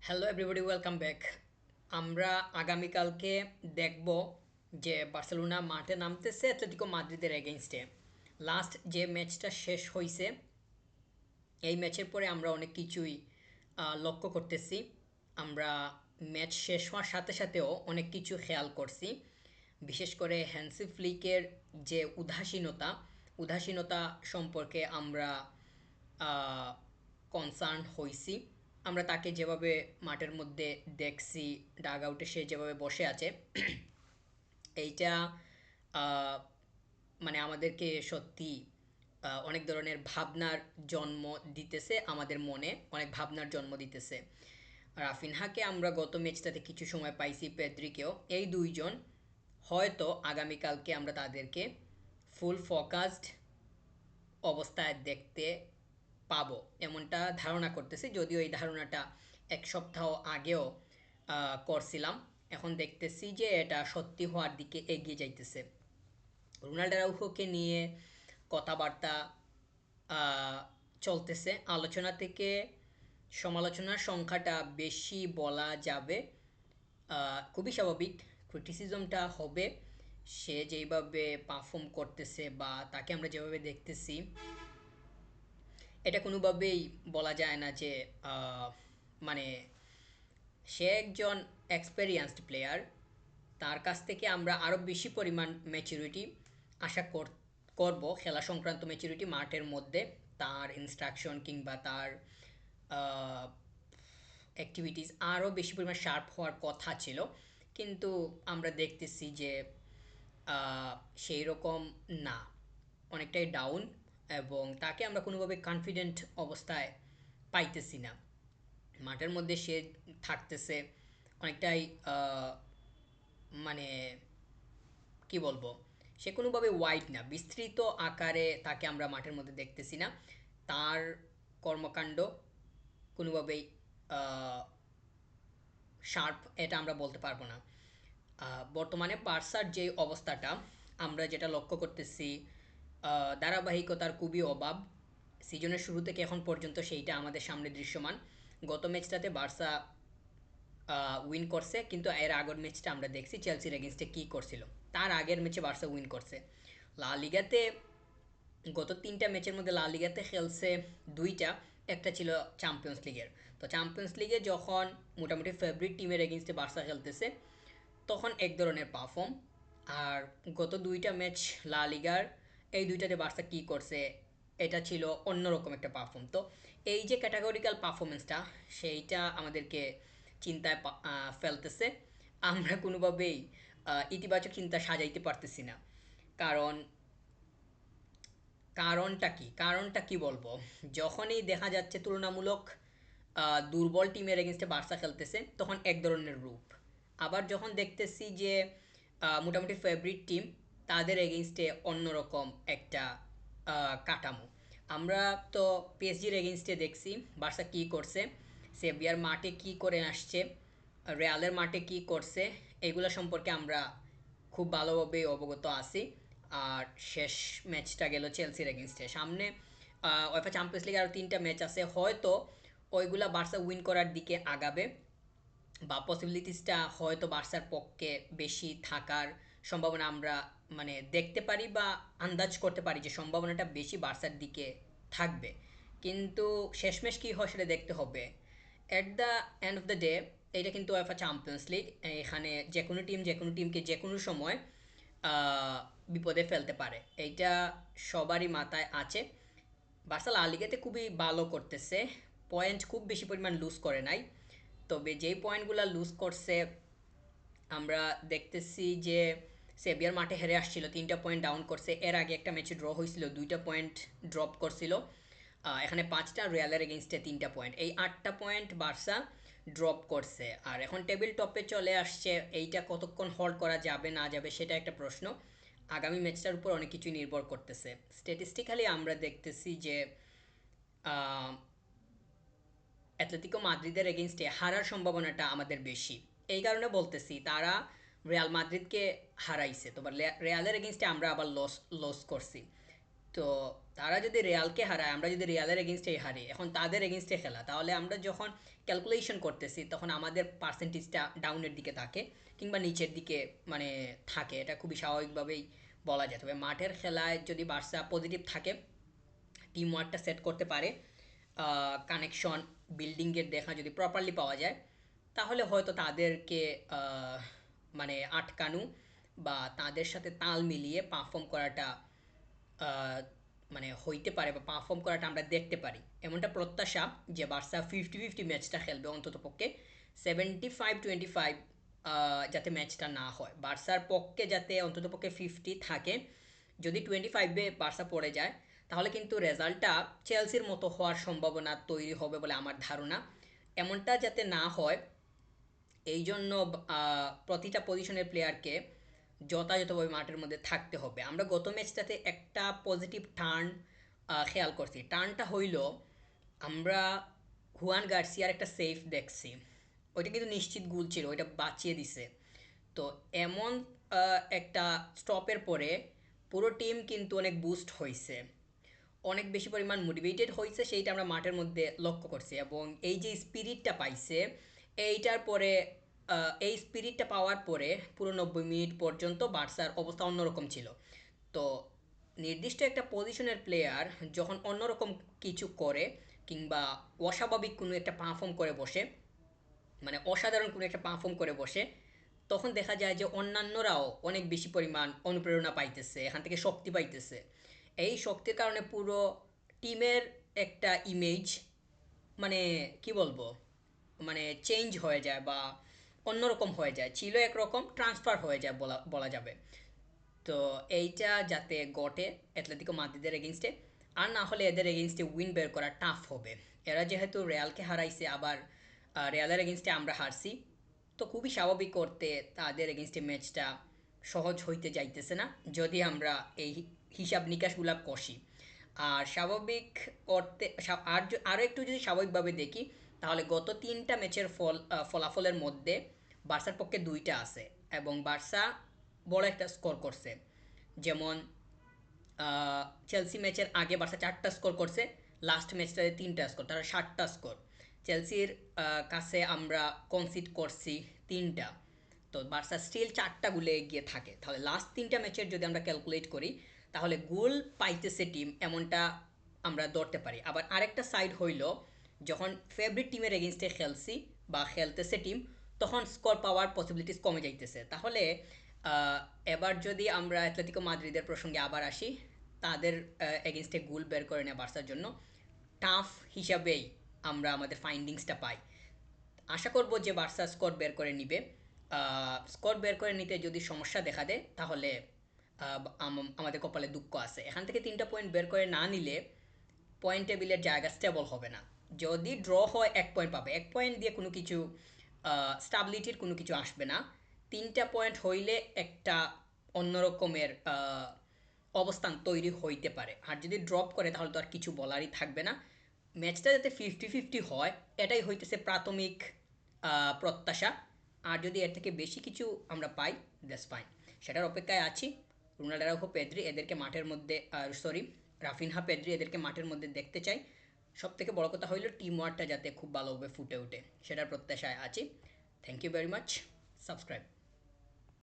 Hello everybody, welcome back. আমরা আগামীকালকে দেখব যে বার্সেলোনা মাঠে নামতেছে অ্যাটলেটিকো মাদ্রিদের এগেইনস্টে। লাস্ট যে ম্যাচটা শেষ হয়েছে, এই ম্যাচের পরে আমরা অনেক কিছুই লক্ষ্য করতেছি। আমরা ম্যাচ শেষ হওয়ার সাথে সাথেও অনেক কিছু খেয়াল করছি। বিশেষ করে হ্যান্সি ফ্লিকের যে উদাসীনতা সম্পর্কে আমরা কনসার্ন হইছি। আমরা তাকে যেভাবে মাঠের মধ্যে দেখছি, ডাগ আউটে সে যেভাবে বসে আছে, এইটা আহ, মানে আমাদেরকে সত্যি অনেক ধরনের ভাবনার জন্ম দিতেছে, আমাদের মনে অনেক ভাবনার জন্ম দিতেছে। রাফিনহাকে আমরা গত ম্যাচটাতে কিছু সময় পাইছি, পেদ্রিকেও। এই দুইজন হয়তো আগামীকালকে আমরা তাদেরকে ফুল ফোকাসড অবস্থায় দেখতে পাবো এমনটা ধারণা করতেছি, যদিও এই ধারণাটা এক সপ্তাহ আগেও করছিলাম। এখন দেখতেছি যে এটা সত্যি হওয়ার দিকে এগিয়ে যাইতেছে। রোনাল্ডো আরাউখোকে নিয়ে কথাবার্তা আহ, চলতেছে। আলোচনা থেকে সমালোচনার সংখ্যাটা বেশি বলা যাবে। খুবই স্বাভাবিক, ক্রিটিসিজমটা হবে। সে যেইভাবে পারফর্ম করতেছে বা তাকে আমরা যেভাবে দেখতেছি, এটা কোনোভাবেই বলা যায় না যে আহ, মানে সে একজন এক্সপেরিয়েন্সড প্লেয়ার। তার কাছ থেকে আমরা আরও বেশি পরিমাণ ম্যাচুরিটি আশা করব, খেলা সংক্রান্ত ম্যাচুরিটি মাঠের মধ্যে। তার ইনস্ট্রাকশন কিংবা তার অ্যাক্টিভিটিস আরও বেশি পরিমাণ শার্প হওয়ার কথা ছিল, কিন্তু আমরা দেখতেছি যে সেই রকম না, অনেকটাই ডাউন। এবং তাকে আমরা কোনোভাবে কনফিডেন্ট অবস্থায় পাইতেছি না। মাঠের মধ্যে সে থাকতেছে অনেকটাই মানে কি বলবো, সে কোনোভাবে ওয়াইড না, বিস্তৃত আকারে তাকে আমরা মাঠের মধ্যে দেখতেছি না। তার কর্মকাণ্ড কোনোভাবেই শার্প এটা আমরা বলতে পারবো না। বর্তমানে বার্সার যে অবস্থাটা আমরা যেটা লক্ষ্য করতেছি, ধারাবাহিকতার খুবই অভাব। সিজনের শুরু থেকে এখন পর্যন্ত সেইটা আমাদের সামনে দৃশ্যমান। গত ম্যাচটাতে বার্সা উইন করছে, কিন্তু এর আগের ম্যাচটা আমরা দেখছি চেলসির এগেনস্টে কী করছিল। তার আগের ম্যাচে বার্সা উইন করছে। লা লিগাতে গত তিনটা ম্যাচের মধ্যে লা লিগাতে খেলছে দুইটা, একটা ছিল চ্যাম্পিয়ন্স লিগের। তো চ্যাম্পিয়ন্স লিগে যখন মোটামুটি ফেভারিট টিমের এগেনস্টে বার্সা খেলতেছে, তখন এক ধরনের পারফর্ম। আর গত দুইটা ম্যাচ লা লিগার, এই দুইটাতে বার্সা কী করছে, এটা ছিল অন্যরকম একটা পারফর্ম। তো এই যে ক্যাটাগরিক্যাল পারফরমেন্সটা, সেইটা আমাদেরকে চিন্তায় ফেলতেছে। আমরা কোনোভাবেই ইতিবাচক চিন্তা সাজাইতে পারতেছি না। কারণ কারণটা কি বলবো, যখনই দেখা যাচ্ছে তুলনামূলক দুর্বল টিমের এগেনস্টে বার্সা খেলতেছে, তখন এক ধরনের রূপ। আবার যখন দেখতেছি যে মোটামুটি ফেভারিট টিম, তাদের এগেনস্টে অন্যরকম একটা কাঠামো। আমরা তো পিএসজির এগেনস্টে দেখছি বার্সা কী করছে, সেভিয়ার মাঠে কী করে আসছে, রিয়ালের মাঠে কী করছে, এগুলো সম্পর্কে আমরা খুব ভালোভাবে অবগত আছি। আর শেষ ম্যাচটা গেল চেলসির এগেনস্টে। সামনে ওয়েফা চ্যাম্পিয়ন্স লিগ আরও তিনটা ম্যাচ আছে, হয়তো ওইগুলা বার্সা উইন করার দিকে আগাবে, বা পসিবিলিটিসটা হয়তো বার্সার পক্ষে বেশি থাকার সম্ভাবনা আমরা দেখতে পারি, বা আন্দাজ করতে পারি যে সম্ভাবনাটা বেশি বার্সার দিকে থাকবে। কিন্তু শেষমেশ কী হয় সেটা দেখতে হবে। At the end of the day, এটা কিন্তু ওয়েফা চ্যাম্পিয়ন্স লিগ। এখানে যে কোনো টিম যে কোনো টিমকে যে কোনো সময় বিপদে ফেলতে পারে, এইটা সবারই মাথায় আছে। বার্সা লা লিগাতে খুবই ভালো করতেছে, পয়েন্ট খুব বেশি পরিমাণ লুজ করে নাই। তবে যেই পয়েন্টগুলো লুজ করছে, আমরা দেখতেছি যে সেভিয়ার মাঠে হেরে আসছিল, 3টা পয়েন্ট ডাউন করছে। এর আগে একটা ম্যাচে ড্র হয়েছিল, 2টা পয়েন্ট ড্রপ করছিল। এখানে 5টা, রিয়ালের এগেনস্টে 3টা পয়েন্ট, এই 8টা পয়েন্ট বার্সা ড্রপ করছে। আর এখন টেবিল টপে চলে আসছে। এইটা কতক্ষণ হোল্ড করা যাবে না যাবে সেটা একটা প্রশ্ন। আগামী ম্যাচটার উপর অনেক কিছু নির্ভর করতেছে। স্ট্যাটিস্টিক্যালি আমরা দেখতেছি যে অ্যাটলেটিকো মাদ্রিদের এগেনস্টে হারার সম্ভাবনাটা আমাদের বেশি। এই কারণে বলতেছি, তারা রিয়াল মাদ্রিদকে হারাইছে, তো রিয়ালের এগেনস্টে আমরা আবার লস লস করছি। তো তারা যদি রিয়ালকে হারায়, আমরা যদি রিয়ালের এগেনস্টেই হারি, এখন তাদের এগেনস্টে খেলা, তাহলে আমরা যখন ক্যালকুলেশন করতেছি তখন আমাদের পার্সেন্টেজটা ডাউনের দিকে থাকে কিংবা নিচের দিকে মানে থাকে, এটা খুবই স্বাভাবিকভাবেই বলা যায়। তবে মাঠের খেলায় যদি বার্সা পজিটিভ থাকে, টিম ওয়ার্কটা সেট করতে পারে, কানেকশন বিল্ডিংয়ের দেখা যদি প্রপারলি পাওয়া যায়, তাহলে হয়তো তাদেরকে আহ, মানে আটকানো বা তাদের সাথে তাল মিলিয়ে পারফর্ম করাটা আহ, মানে হইতে পারে বা পারফর্ম করাটা আমরা দেখতে পারি, এমনটা প্রত্যাশা। যে বার্সা 50-50 ম্যাচটা খেলবে অন্তত পক্ষে, 75-25 যাতে ম্যাচটা না হয়, বার্সার পক্ষে যাতে অন্তত পক্ষে 50 থাকে। যদি 25-এ বার্সা পড়ে যায়, তাহলে কিন্তু রেজাল্টটা চেলসির মতো হওয়ার সম্ভাবনা তৈরি হবে বলে আমার ধারণা। এমনটা যাতে না হয়, এই জন্য প্রতিটা পজিশনের প্লেয়ারকে যথাযথভাবে মাঠের মধ্যে থাকতে হবে। আমরা গত ম্যাচটাতে একটা পজিটিভ টার্ন খেয়াল করছি, টার্নটা হইল আমরা হুয়ান গার্সিয়ার একটা সেফ দেখছি, ওইটা কিন্তু নিশ্চিত গোল ছিল, ওইটা বাঁচিয়ে দিছে। তো এমন একটা স্টপের পরে পুরো টিম কিন্তু অনেক বুস্ট হয়েছে, অনেক বেশি পরিমাণ মোটিভেটেড হয়েছে, সেইটা আমরা মাঠের মধ্যে লক্ষ্য করছি। এবং এই যে স্পিরিটটা পাইছে, এইটার পরে এই স্পিরিটটা পাওয়ার পরে পুরো 90 মিনিট পর্যন্ত বার্সার অবস্থা অন্যরকম ছিল। তো নির্দিষ্ট একটা পজিশনের প্লেয়ার যখন অন্যরকম কিছু করে কিংবা অস্বাভাবিক কোনো একটা পারফর্ম করে বসে, মানে অসাধারণ কোনো একটা পারফর্ম করে বসে, তখন দেখা যায় যে অন্যান্যরাও অনেক বেশি পরিমাণ অনুপ্রেরণা পাইতেছে, এখান থেকে শক্তি পাইতেছে। এই শক্তির কারণে পুরো টিমের একটা ইমেজ, মানে কি বলবো, মানে চেঞ্জ হয়ে যায় বা অন্যরকম হয়ে যায়, ছিল একরকম ট্রান্সফার হয়ে যায় বলা বলা যাবে। তো এইটা যাতে ঘটে অ্যাটলেটিকো মাদ্রিদের এগেনস্টে, আর না হলে এদের এগেনস্টে উইন বের করা টাফ হবে। এরা যেহেতু রিয়ালকে হারাইছে, আবার রিয়ালের এগেনস্টে আমরা হারছি, তো খুবই স্বাভাবিক করতে তাদের এগেনস্টে ম্যাচটা সহজ হইতে যাইতেছে না, যদি আমরা এই হিসাব নিকাশগুলা কষি। আর স্বাভাবিক অর্থে আরও একটু যদি স্বাভাবিকভাবে দেখি, তাহলে গত 3টা ম্যাচের ফলাফলের মধ্যে বার্সার পক্ষে 2টা আছে, এবং বার্সা বড় একটা স্কোর করছে। যেমন চেলসি ম্যাচের আগে বার্সা 4টা স্কোর করছে, লাস্ট ম্যাচটাতে 3টা স্কোর, তারা 7টা স্কোর। চেলসির কাছে আমরা কনসিড করছি 3টা। তো বার্সা স্টিল 4টা গোলে এগিয়ে থাকে। তাহলে লাস্ট 3টা ম্যাচের যদি আমরা ক্যালকুলেট করি, তাহলে গোল পাইতেছে টিম, এমনটা আমরা ধরতে পারি। আবার আরেকটা সাইড হইল, যখন ফেভারিট টিমের এগেনস্টে খেলছি বা খেলতেছে টিম, তখন স্কোর পাওয়ার পসিবিলিটিস কমে যাইতেছে। তাহলে আহ, এবার যদি আমরা অ্যাটলেটিকো মাদ্রিদের প্রসঙ্গে আবার আসি, তাদের এগেনস্টে গোল বের করে নেওয়া বার্সার জন্য টাফ হিসাবেই আমরা আমাদের ফাইন্ডিংসটা পাই। আশা করব যে বার্সা স্কোর বের করে নিবে। স্কোর বের করে নিতে যদি সমস্যা দেখা দেয়, তাহলে আমাদের কপালে দুঃখ আছে। এখান থেকে 3টা পয়েন্ট বের করে না নিলে পয়েন্ট টেবিলের জায়গা স্টেবল হবে না। যদি ড্র হয় 1 পয়েন্ট পাবে, 1 পয়েন্ট দিয়ে কোনো কিছু স্টাবিলিটির কোনো কিছু আসবে না। 3টা পয়েন্ট হইলে একটা অন্যরকমের অবস্থান তৈরি হইতে পারে, আর যদি ড্রপ করে তাহলে তো আর কিছু বলারই থাকবে না। ম্যাচটা যাতে 50-50 হয়, এটাই হইতেছে প্রাথমিক প্রত্যাশা। আর যদি এর থেকে বেশি কিছু আমরা পাই, দ্যাটস ফাইন, সেটার অপেক্ষায় আছি। রোনাল্ডো আরাউখো পেদ্রি এদেরকে মাঠের মধ্যে, সরি, রাফিনহা পেদ্রি এদেরকে মাঠের মধ্যে দেখতে চাই। সব থেকে বড় কথা হইল টিম ওয়ার্কটা যাতে খুব ভালোভাবে ফুটে ওঠে, সেটার প্রত্যাশায় আছি। Thank you very much. Subscribe.